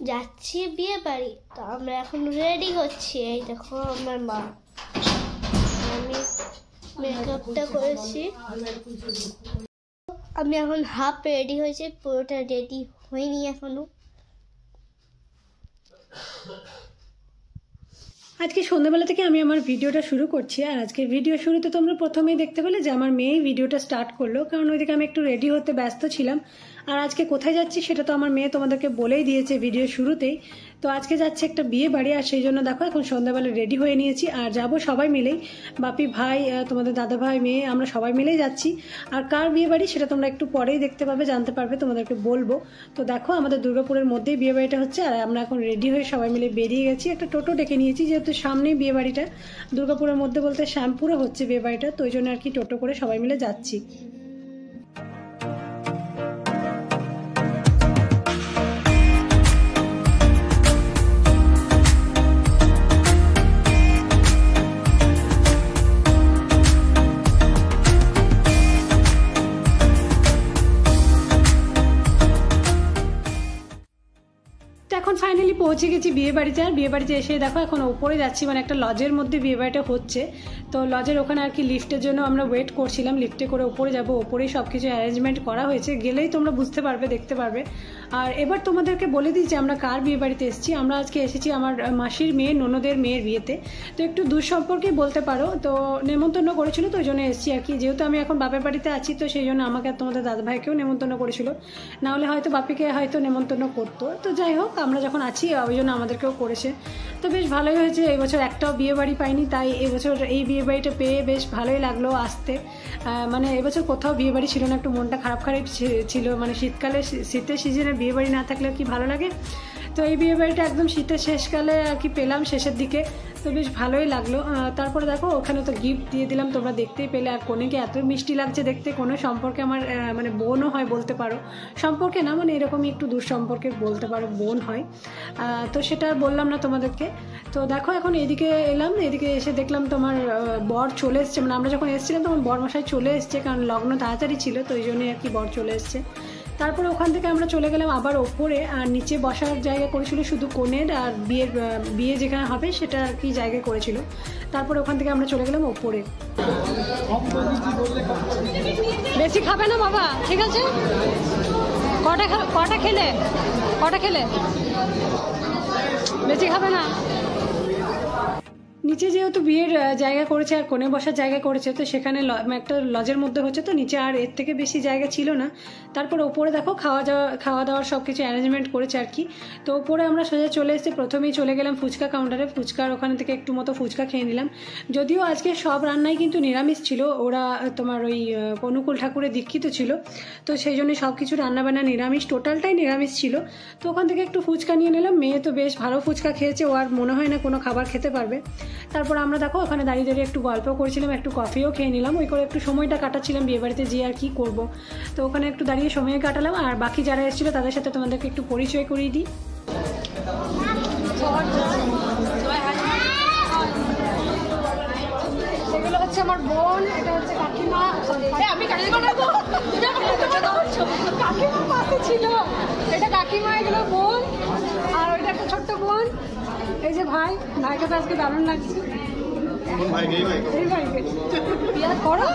যাচ্ছি বিয়ে বাড়ি। তো আমরা এখন রেডি হচ্ছি। এই দেখো আমার মা, আমি মেকআপটা করেছি। আমি এখন হাফ রেডি হয়েছি, পুরোটা রেডি হয়নি এখনো। আজকে সন্ধ্যাবেলা থেকে আমি আমার ভিডিওটা শুরু করছি। আর আজকের ভিডিও শুরুতে তোমরা প্রথমেই দেখতে পেলে যে আমার মেয়ে ভিডিওটা স্টার্ট করলো, কারণ ওইদিকে আমি একটু রেডি হতে ব্যস্ত ছিলাম। আর আজকে কোথায় যাচ্ছি সেটা তো আমার মেয়ে তোমাদেরকে বলেই দিয়েছে ভিডিও শুরুতেই। তো আজকে যাচ্ছে একটা বিয়ে বাড়ি, আর সেই জন্য দেখো এখন সন্ধ্যাবেলা রেডি হয়ে নিয়েছি। আর যাবো সবাই মিলেই, বাপি, ভাই, তোমাদের দাদা ভাই, মেয়ে, আমরা সবাই মিলেই যাচ্ছি। আর কার বিয়ে বাড়ি সেটা তোমরা একটু পরেই দেখতে পাবে, জানতে পারবে, তোমাদেরকে বলবো। তো দেখো আমাদের দুর্গাপুরের মধ্যেই বিয়ে বাড়িটা হচ্ছে। আর আমরা এখন রেডি হয়ে সবাই মিলে বেরিয়ে গেছি। একটা টোটো ডেকে নিয়েছি, যেহেতু সামনেই বিয়ে বাড়িটা, দুর্গাপুরের মধ্যে বলতে শ্যামপুরে হচ্ছে বিয়ে বাড়িটা, তো ওই জন্য আর কি টোটো করে সবাই মিলে যাচ্ছি। এখন ফাইনালি পৌঁছে গেছি বিয়ে বাড়িতে। আর বিয়ে বাড়িতে এসে দেখো এখন ওপরে যাচ্ছি, মানে একটা লজের মধ্যে বিয়ে বাড়িটা হচ্ছে। তো লজের ওখানে আর কি লিফটের জন্য আমরা ওয়েট করছিলাম, লিফটে করে ওপরে যাব। ওপরেই সব কিছু অ্যারেঞ্জমেন্ট করা হয়েছে, গেলেই তোমরা বুঝতে পারবে, দেখতে পারবে। আর এবার তোমাদেরকে বলে দিই যে আমরা কার বিয়ে বাড়িতে এসেছি। আমরা আজকে এসেছি আমার মাসির মেয়ে, ননদের মেয়ের বিয়েতে। তো একটু দূর সম্পর্কেই বলতে পারো, তো নেমন্তন্ন করেছিল, তো ওই জন্য এসেছি আর কি। যেহেতু আমি এখন বাপের বাড়িতে আছি, তো সেই জন্য আমাকে আর তোমাদের দাদাভাইকেও নেমন্তন্ন করেছিল, নাহলে হয়তো বাপিকে হয়তো নেমন্তন্ন করতো। তো যাই হোক, আমরা যখন আছি ওই জন্য আমাদেরকেও করেছে। তো বেশ ভালোই হয়েছে। এই বছর একটাও বিয়ে বাড়ি পাইনি, তাই এবছর এই বিয়ে বাড়িটা পেয়ে বেশ ভালোই লাগলো আসতে। মানে এবছর কোথাও বিয়ে বাড়ি ছিল না, একটু মনটা খারাপ খারাপ ছিল। মানে শীতকালে, শীতের সিজনে বিয়ে বাড়ি না থাকলে কি ভালো লাগে। তো এই বিয়ে বাড়িটা একদম শীতের শেষকালে আর কি পেলাম, শেষের দিকে, তো বেশ ভালোই লাগলো। তারপরে দেখো ওখানে তো গিফট দিয়ে দিলাম, তোমরা দেখতেই পেলে। আর কনেকে এত মিষ্টি লাগছে দেখতে, কোনো সম্পর্কে আমার মানে বোনও হয় বলতে পারো, সম্পর্কে না মানে এরকমই একটু দূর সম্পর্কে বলতে পারো, বোন হয়। তো সেটা বললাম না তোমাদেরকে। তো দেখো এখন এদিকে এলাম, এদিকে এসে দেখলাম তোমার বর চলে এসছে। মানে আমরা যখন এসেছিলাম তখন বরমশাই চলে এসছে, কারণ লগ্ন তাড়াতাড়ি ছিল, তো ওই জন্যই আর কি বর চলে এসছে। তারপরে ওখান থেকে আমরা চলে গেলাম আবার ওপরে। আর নিচে বসার জায়গা করেছিল শুধু কনের, আর বিয়ে যেখানে হবে সেটা আর কি জায়গা করেছিল। তারপরে ওখান থেকে আমরা চলে গেলাম ওপরে। বেশি খাবে না বাবা, ঠিক আছে? কটা খেলে বেশি খাবে না। নিচে যেহেতু বিয়ের জায়গা করেছে আর কোণে বসার জায়গা করেছে, তো সেখানে একটা লজের মধ্যে হচ্ছে, তো নিচে আর এর থেকে বেশি জায়গা ছিল না। তারপর ওপরে দেখো খাওয়া দাওয়ার সব কিছু অ্যারেঞ্জমেন্ট করেছে আর কি। তো ওপরে আমরা সোজা চলে এসেছি, প্রথমেই চলে গেলাম ফুচকা কাউন্টারে। ফুচকার ওখানে থেকে একটু মতো ফুচকা খেয়ে নিলাম। যদিও আজকে সব রান্নাই কিন্তু নিরামিষ ছিল, ওরা তোমার ওই অনুকূল ঠাকুরের দীক্ষিত ছিল, তো সেই জন্য সব কিছু রান্নাবান্না নিরামিষ, টোটালটাই নিরামিষ ছিল। তো ওখান থেকে একটু ফুচকা নিয়ে নিলাম। মেয়ে তো বেশ ভালো ফুচকা খেয়েছে, ও আর মনে হয় না কোনো খাবার খেতে পারবে। তারপর আমরা দেখো ওখানে দাঁড়িয়ে দাঁড়িয়ে একটু গল্প করছিলাম, একটু কফিও খেয়ে নিলাম। ওই করে একটু সময়টা কাটাচ্ছিলাম বিয়ে বাড়িতে যেয়ে, আর কি করব। তো ওখানে একটু দাঁড়িয়ে সময় কাটালাম। আর বাকি যারা এসেছিলো তাদের সাথে তোমাদেরকে একটু পরিচয় করিয়ে দিই। এগুলো হচ্ছে আমার বোন, এটা হচ্ছে কাকিমা। কাকিমা পাশে ছিল, এটা কাকিমা, এগুলো বোন। আর ওইটা একটা ছোট্ট বোন। এই যে ভাইকে তো আজকে দারুণ লাগছে। এই ভাইকে করো